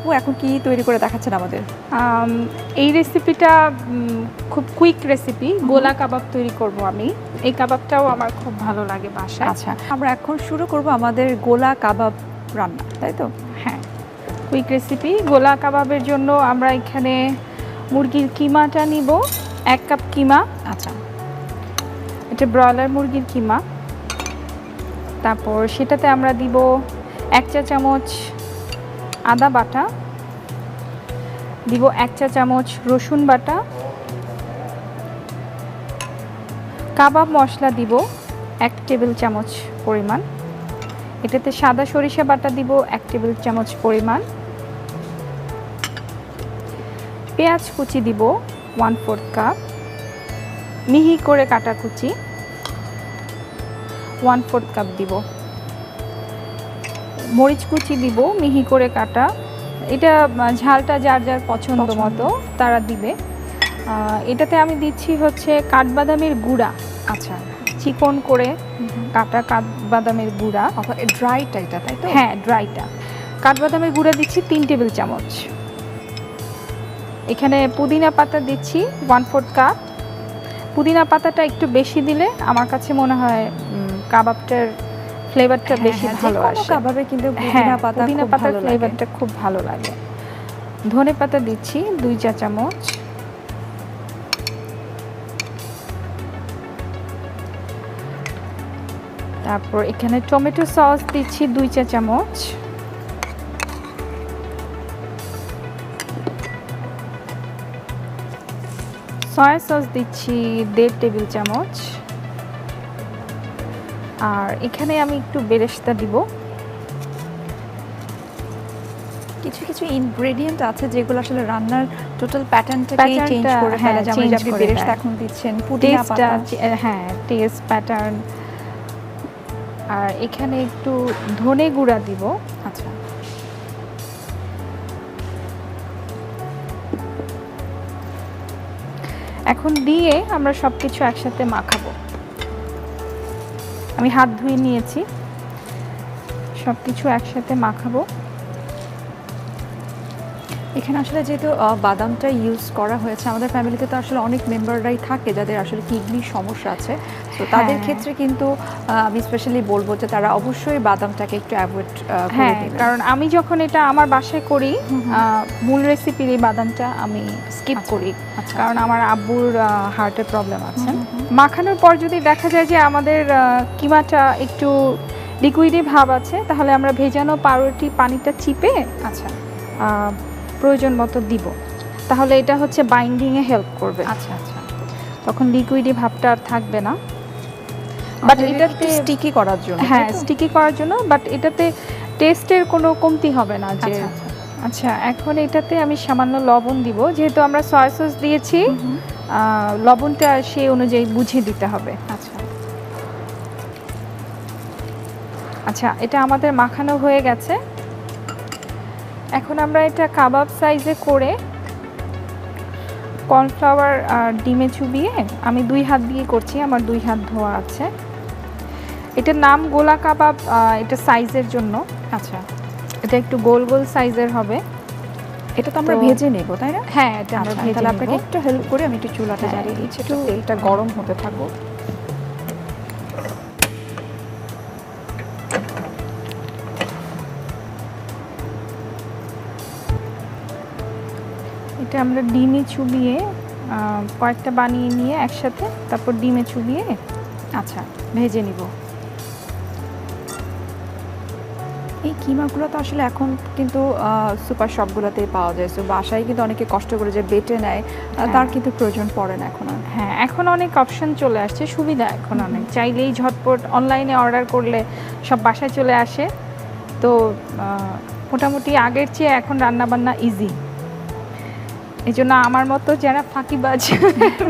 আপু এখন কি তৈরি করে দেখাচ্ছেন আমাদের? এই রেসিপিটা খুব কুইক রেসিপি, গোলা কাবাব তৈরি করব আমি। এই কাবাবটাও আমার খুব ভালো লাগে বাসায়। আচ্ছা, আমরা এখন শুরু করব আমাদের গোলা কাবাব রান্না, তাই তো? হ্যাঁ, কুইক রেসিপি। গোলা কাবাবের জন্য আমরা এখানে মুরগির কিমাটা নিব, 1 কাপ কিমা। আচ্ছা, এটা ব্রয়লার মুরগির কিমা। তারপর সেটাতে আমরা দিব 1 চা চামচ আদা বাটা, দিব 1 চা চামচ রসুন বাটা, কাবাব মশলা দিব 1 টেবিল চামচ পরিমাণ, এটাতে সাদা সরিষা বাটা দিব 1 টেবিল চামচ পরিমাণ, পেঁয়াজ কুচি দিব 1/4 কাপ, মিহি করে কাটা কুচি 1/4 কাপ দিব, মরিচ কুচি দিব মিহি করে কাটা। এটা ঝালটা যার যার পছন্দ মতো তারা দিবে। এটাতে আমি দিচ্ছি হচ্ছে কাঠবাদামের গুঁড়া। আচ্ছা, চিকন করে কাটা কাঠবাদামের গুঁড়া, ড্রাইটা এটা, তাই তো? হ্যাঁ, ড্রাইটা। কাঠবাদামের গুঁড়া দিচ্ছি 3 টেবিল চামচ। এখানে পুদিনা পাতা দিচ্ছি 1/4 কাপ। পুদিনা পাতাটা একটু বেশি দিলে আমার কাছে মনে হয় কাবাবটার ফ্লেভারটা বেশি ভালো আসে। কাবাবে কিন্তু পুদিনা পাতার ফ্লেভারটা খুব ভালো লাগে। ধনে পাতা দিচ্ছি 2 চা চামচ। তারপর এখানে টমেটো সস দিচ্ছি 2 চা চামচ। সয়া সস দিচ্ছি 1.5 টেবিল চামচ। আর এখানে আমি একটু বেরেস্তা দিব। কিছু কিছু ইনগ্রেডিয়েন্ট আছে যেগুলো আসলে রান্নার টোটাল প্যাটার্নটাকে চেঞ্জ করে ফেলে, যেমন আপনি বেরেস্তা এখন দিচ্ছেন, পুদিনা পাতা, হ্যাঁ, টেস্ট প্যাটার্ন। আর এখানে একটু ধনে গুঁড়া দিব। আচ্ছা, এখন দিয়ে আমরা সবকিছু একসাথে মাখাবো। আমি হাত ধুয়ে নিয়েছি, সবকিছু একসাথে মাখাবো। এখানে আসলে যেহেতু বাদামটা ইউজ করা হয়েছে, আমাদের ফ্যামিলিতে তো আসলে অনেক মেম্বাররাই থাকে যাদের আসলে কিডনির সমস্যা আছে, তো তাদের ক্ষেত্রে কিন্তু আমি স্পেশালি বলবো যে তারা অবশ্যই বাদামটাকে একটু অ্যাভয়েড করে দিবেন। কারণ আমি যখন এটা আমার বাসায় করি, মূল রেসিপির এই বাদামটা আমি স্কিপ করি, কারণ আমার আব্বুর হার্টের প্রবলেম আছে। মাখানোর পর যদি দেখা যায় যে আমাদের কিমাটা একটু লিকুইডি ভাব আছে, তাহলে আমরা ভেজানো পাউরুটি পানিটা চিপে আচ্ছা প্রয়োজন মতো দিব, তাহলে এটা হচ্ছে বাইন্ডিংয়ে হেল্প করবে। আচ্ছা আচ্ছা, তখন লিকুইডি ভাবটা আর থাকবে না। বাট এটাতে স্টিকি করার জন্য, হ্যাঁ, স্টিকি করার জন্য, বাট এটাতে টেস্টের কোনো কমতি হবে না। যে আচ্ছা, এখন এটাতে আমি সামান্য লবণ দিব, যেহেতু আমরা সয়া সস দিয়েছি, লবণটা সেই অনুযায়ী বুঝে দিতে হবে। আচ্ছা আচ্ছা, এটা আমাদের মাখানো হয়ে গেছে। এখন আমরা এটা কাবাব সাইজে করে কর্নফ্লাওয়ার আর ডিমে চুবিয়ে, আমি 2 হাত দিয়ে করছি, আমার 2 হাত ধোয়া আছে। এটার নাম গোলা কাবাব, এটা সাইজের জন্য। আচ্ছা, এটা একটু গোল গোল সাইজের হবে। এটা তো আমরা ভেজে নেব, তাই না? হ্যাঁ, এটা আমরা ভেজে নেব। আপনাকে একটু হেল্প করে আমি একটু চুলাটা জ্বালিয়ে দিচ্ছি, একটু তেলটা গরম হতে থাকবো। এটা আমরা ডিমে চুবিয়ে কয়েকটা বানিয়ে নিয়ে একসাথে, তারপর ডিমে চুবিয়ে আচ্ছা ভেজে নিব। এই কিমাগুলো তো আসলে এখন কিন্তু সুপার শপগুলোতেই পাওয়া যায়, সো বাসায় কিন্তু অনেকে কষ্ট করে যে বেটে নেয়, তার কিন্তু প্রয়োজন পড়ে না এখন। হ্যাঁ, এখন অনেক অপশন চলে আসছে, সুবিধা এখন অনেক। চাইলেই ঝটপট অনলাইনে অর্ডার করলে সব বাসায় চলে আসে। তো মোটামুটি আগের চেয়ে এখন রান্নাবান্না ইজি। এই জন্য আমার মতো যারা ফাঁকিবাজ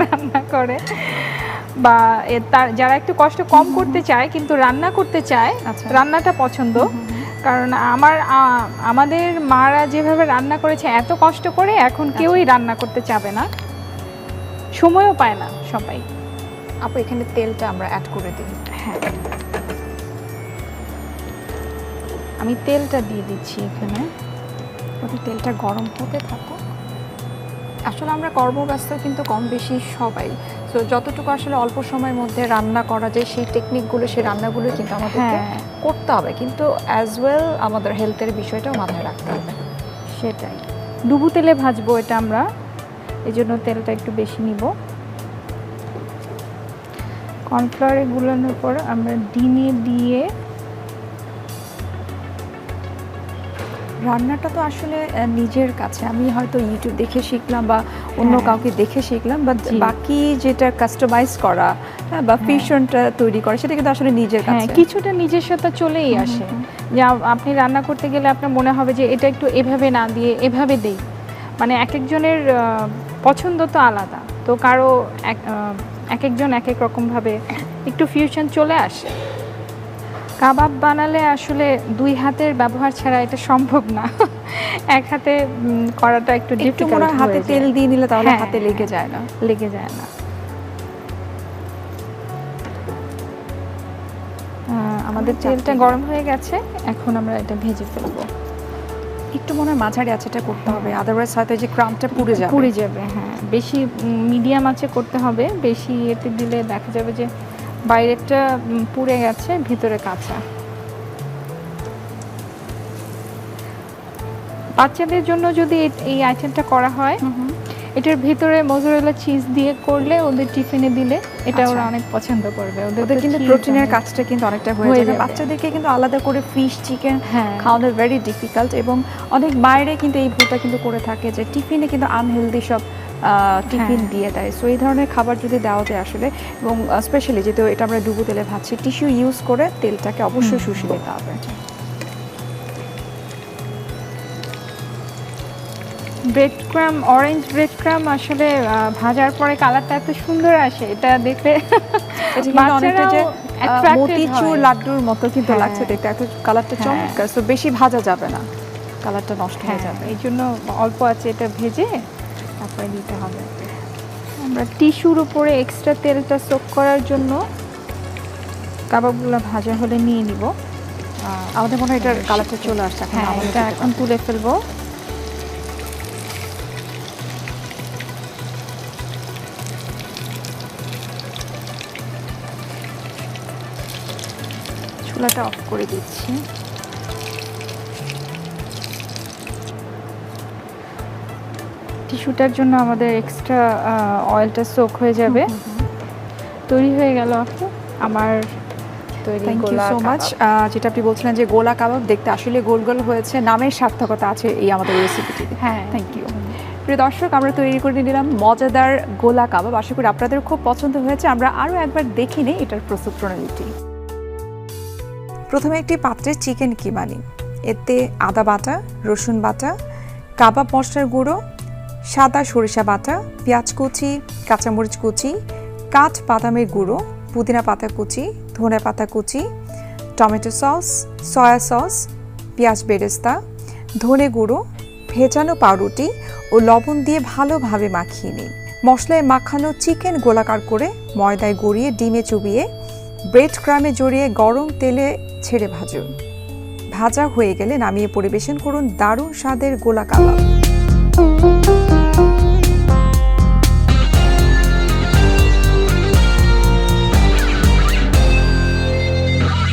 রান্না করে, বা যারা একটু কষ্ট কম করতে চায় কিন্তু রান্না করতে চায়, রান্নাটা পছন্দ, কারণ আমাদের মারা যেভাবে রান্না করেছে এত কষ্ট করে, এখন কেউই রান্না করতে চাবে না, সময়ও পায় না সবাই। আপু এখানে তেলটা আমরা অ্যাড করে দিই। হ্যাঁ, আমি তেলটা দিয়ে দিচ্ছি এখানে। ওদের তেলটা গরম হতে থাকো। আসলে আমরা কর্মব্যস্ত কিন্তু কম বেশি সবাই, তো যতটুকু আসলে অল্প সময়ের মধ্যে রান্না করা যায় সেই টেকনিকগুলো, সেই রান্নাগুলো কিন্তু আমাদেরকে করতে হবে, কিন্তু অ্যাজ ওয়েল আমাদের হেলথের বিষয়টাও মাথায় রাখতে হবে। সেটাই, ডুবু তেলে ভাজবো এটা আমরা, এই জন্য তেলটা একটু বেশি নিব। কর্নফ্লাওয়ারে গুলানোর পর আমরা ডিমে দিয়ে, রান্নাটা তো আসলে নিজের কাছে, আমি হয়তো ইউটিউব দেখে শিখলাম বা অন্য কাউকে দেখে শিখলাম, বা বাকি যেটা কাস্টমাইজ করা বা ফিউশনটা তৈরি করা সেটা কিন্তু আসলে নিজের কাছে। কিছুটা নিজস্বতা চলেই আসে, যে আপনি রান্না করতে গেলে আপনার মনে হবে যে এটা একটু এভাবে না দিয়ে এভাবে দেই, মানে এক একজনের পছন্দ তো আলাদা, তো কারো এক একজন এক এক রকমভাবে একটু ফিউশন চলে আসে। কাবাব বানালে আসলে দুই হাতের ব্যবহার ছাড়া এটা সম্ভব না, এক হাতে করাটা একটু ডিফিকাল্ট। হাতে তেল দিয়ে নিলে তাহলে হাতে লেগে যায় না, আমাদের তেলটা গরম হয়ে গেছে, এখন আমরা এটা ভেজে ফেলবো। একটু মনে হয় মাঝারি আঁচেটা করতে হবে, আদারওয়াইজ হয়তো যে ক্রামটা পুড়ে যাবে। হ্যাঁ, বেশি মিডিয়াম আঁচে করতে হবে, বেশি এতে দিলে দেখা যাবে যে বাইরেটা পুড়ে গেছে, ভিতরে কাঁচা। বাচ্চাদের জন্য যদি এই আইটেমটা করা হয়, এটার ভিতরে মোজারেলা চিজ দিয়ে করলে ওদের টিফিনে দিলে এটা ওরা অনেক পছন্দ করবে। ওদের কিন্তু প্রোটিনের কাজটা কিন্তু অনেকটা হয়ে যাবে। বাচ্চাদেরকে কিন্তু আলাদা করে ফিশ চিকেন খাওয়ানো ভেরি ডিফিকাল্ট, এবং অনেক বাইরে কিন্তু এই ভুলটা কিন্তু করে থাকে যে টিফিনে কিন্তু আনহেলদি সব টিফিন দিয়ে দেয়। সো এই ধরনের খাবার যদি দেওয়া যায় আসলে, এবং স্পেশালি যেহেতু এটা আমরা ডুবো তেলে ভাজছি, টিস্যু ইউজ করে তেলটাকে অবশ্যই শুষে নিতে হবে। ব্রেড ক্রাম, অরেঞ্জ ব্রেড ক্রাম আসলে ভাজার পরে কালারটা এত সুন্দর আসে, এটা দেখলে অনেকটা যে মতিচুর লাড্ডুর মতো কিন্তু লাগছে দেখতে, এত কালারটা চমৎকার। সো বেশি ভাজা যাবে না, কালারটা নষ্ট হয়ে যাবে, এই জন্য অল্প আছে এটা ভেজে তারপরে দিতে হবে। আমরা টিস্যুর উপরে এক্সট্রা তেলটা সোক করার জন্য কাবাবগুলো ভাজা হলে নিয়ে নিব। আমাদের মনে হয় এটার কালারটা চলে আসছে, এটা এখন তুলে ফেলবো। চুলাটা অফ করে দিচ্ছি। টিস্যুটার জন্য আমাদের এক্সট্রা অয়েলটা সোক হয়ে যাবে। তৈরি হয়ে গেল আপু আমার তৈরি গোলা কাবাব। যেটা আপনি বলছিলেন যে গোলা কাবাব দেখতে আসলে গোল গোল হয়েছে, নামের সার্থকতা আছে এই আমাদের রেসিপিটিতে। Thank you. প্রিয় দর্শক, আমরা তৈরি করে নিলাম মজাদার গোলা কাবাব। আশা করি আপনাদের খুব পছন্দ হয়েছে। আমরা আরও একবার দেখে নিই এটার প্রস্তুত প্রণালীটি। প্রথমে একটি পাত্রে চিকেন কিমা নিন, এতে আদা বাটা, রসুন বাটা, কাবাব মশলার গুঁড়ো, সাদা সরিষা বাটা, পেঁয়াজ কুচি, কাঁচামরিচ কুচি, কাঠ বাদামের গুঁড়ো, পুদিনা পাতা কুচি, ধনে পাতা কুচি, টমেটো সস, সয়া সস, পেঁয়াজ বেরেস্তা, ধনে গুঁড়ো, ভেজানো পাউরুটি ও লবণ দিয়ে ভালোভাবে মাখিয়ে নিন। মশলায় মাখানো চিকেন গোলাকার করে ময়দায় গড়িয়ে ডিমে চুবিয়ে ব্রেড ক্রামে জড়িয়ে গরম তেলে ছেড়ে ভাজুন। ভাজা হয়ে গেলে নামিয়ে পরিবেশন করুন দারুণ স্বাদের গোলা কাবাব।